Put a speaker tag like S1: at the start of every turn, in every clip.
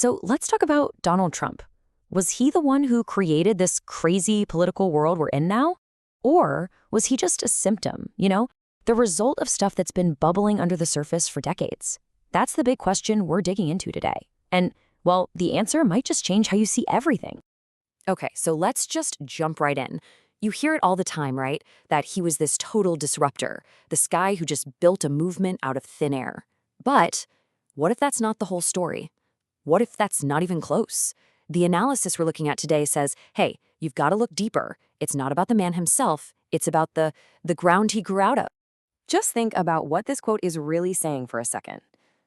S1: So let's talk about Donald Trump. Was he the one who created this crazy political world we're in now? Or was he just a symptom, the result of stuff that's been bubbling under the surface for decades? That's the big question we're digging into today. And, well, the answer might just change how you see everything. Okay, so let's just jump right in. You hear it all the time, right? That he was this total disruptor, this guy who just built a movement out of thin air. But what if that's not the whole story? What if that's not even close? The analysis we're looking at today says, hey, you've got to look deeper. It's not about the man himself. It's about the ground he grew out of. Just think about what this quote is really saying for a second.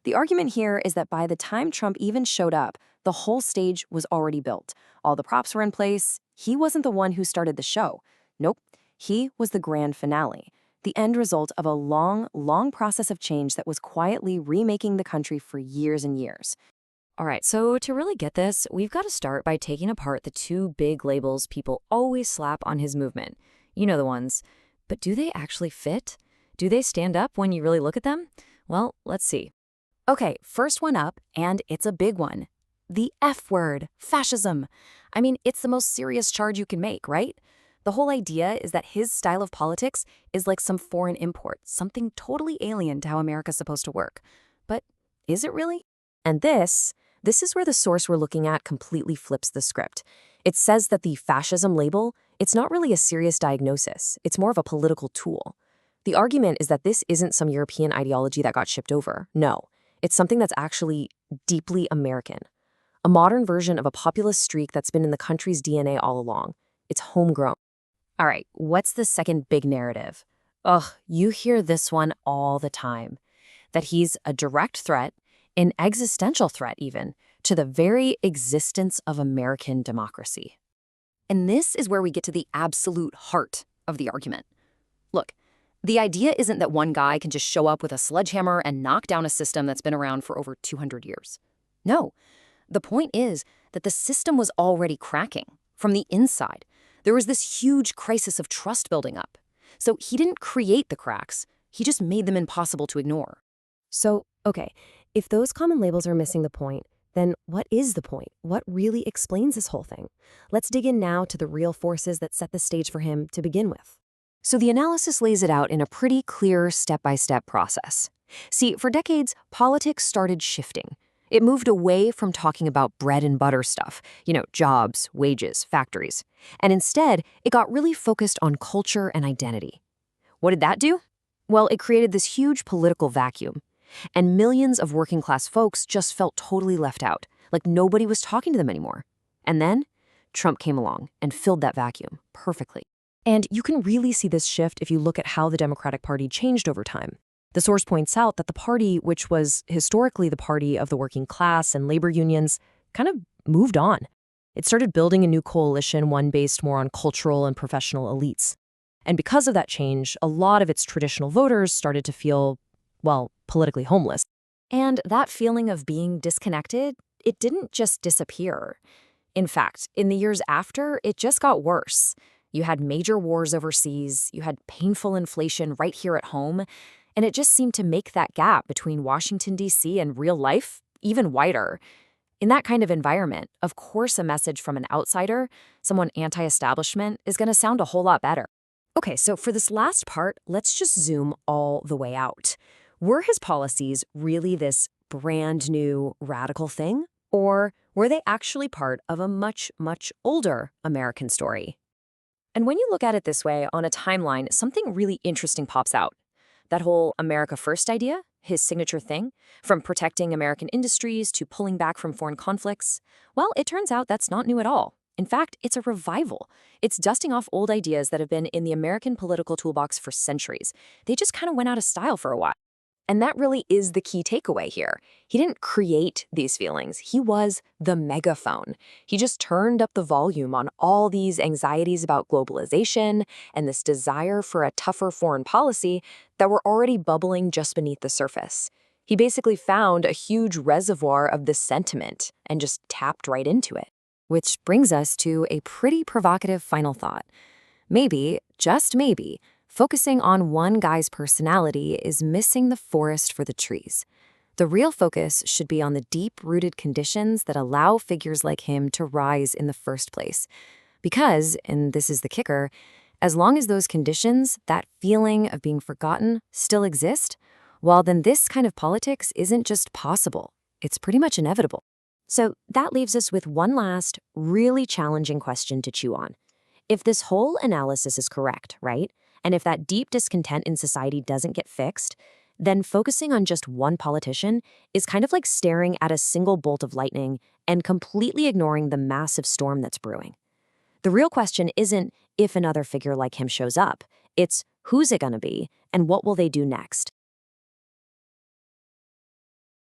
S1: The argument here is that by the time Trump even showed up, the whole stage was already built. All the props were in place. He wasn't the one who started the show. Nope, he was the grand finale, the end result of a long, long process of change that was quietly remaking the country for years and years. All right, so to really get this, we've got to start by taking apart the two big labels people always slap on his movement. You know the ones. But do they actually fit? Do they stand up when you really look at them? Well, let's see. Okay, first one up, and it's a big one. The F word, fascism. I mean, it's the most serious charge you can make, right? The whole idea is that his style of politics is like some foreign import, something totally alien to how America's supposed to work. But is it really? And this is where the source we're looking at completely flips the script. It says that the fascism label, it's not really a serious diagnosis. It's more of a political tool. The argument is that this isn't some European ideology that got shipped over. No, it's something that's actually deeply American. A modern version of a populist streak that's been in the country's DNA all along. It's homegrown. All right, what's the second big narrative? Ugh, you hear this one all the time. That he's a direct threat, an existential threat even, to the very existence of American democracy. And this is where we get to the absolute heart of the argument. Look, the idea isn't that one guy can just show up with a sledgehammer and knock down a system that's been around for over 200 years. No, the point is that the system was already cracking from the inside. There was this huge crisis of trust building up. So he didn't create the cracks, he just made them impossible to ignore. So, okay, if those common labels are missing the point, then what is the point? What really explains this whole thing? Let's dig in now to the real forces that set the stage for him to begin with. So the analysis lays it out in a pretty clear step-by-step process. See, for decades, politics started shifting. It moved away from talking about bread and butter stuff, jobs, wages, factories. And instead, it got really focused on culture and identity. What did that do? Well, it created this huge political vacuum. And millions of working-class folks just felt totally left out, like nobody was talking to them anymore. And then, Trump came along and filled that vacuum perfectly. And you can really see this shift if you look at how the Democratic Party changed over time. The source points out that the party, which was historically the party of the working class and labor unions, kind of moved on. It started building a new coalition, one based more on cultural and professional elites. And because of that change, a lot of its traditional voters started to feel, well, politically homeless. And that feeling of being disconnected, it didn't just disappear. In fact, in the years after, it just got worse. You had major wars overseas, you had painful inflation right here at home, and it just seemed to make that gap between Washington, D.C. and real life even wider. In that kind of environment, of course, a message from an outsider, someone anti-establishment, is going to sound a whole lot better. Okay, so for this last part, let's just zoom all the way out. Were his policies really this brand new radical thing? Or were they actually part of a much, much older American story? And when you look at it this way on a timeline, something really interesting pops out. That whole America First idea, his signature thing, from protecting American industries to pulling back from foreign conflicts, well, it turns out that's not new at all. In fact, it's a revival. It's dusting off old ideas that have been in the American political toolbox for centuries. They just kind of went out of style for a while. And that really is the key takeaway here. He didn't create these feelings. He was the megaphone. He just turned up the volume on all these anxieties about globalization and this desire for a tougher foreign policy that were already bubbling just beneath the surface. He basically found a huge reservoir of this sentiment and just tapped right into it. Which brings us to a pretty provocative final thought. Maybe, just maybe, focusing on one guy's personality is missing the forest for the trees. The real focus should be on the deep-rooted conditions that allow figures like him to rise in the first place. Because, and this is the kicker, as long as those conditions, that feeling of being forgotten, still exist, well, then this kind of politics isn't just possible. It's pretty much inevitable. So that leaves us with one last, really challenging question to chew on. If this whole analysis is correct, right? And if that deep discontent in society doesn't get fixed, then focusing on just one politician is kind of like staring at a single bolt of lightning and completely ignoring the massive storm that's brewing. The real question isn't if another figure like him shows up. It's who's it going to be and what will they do next?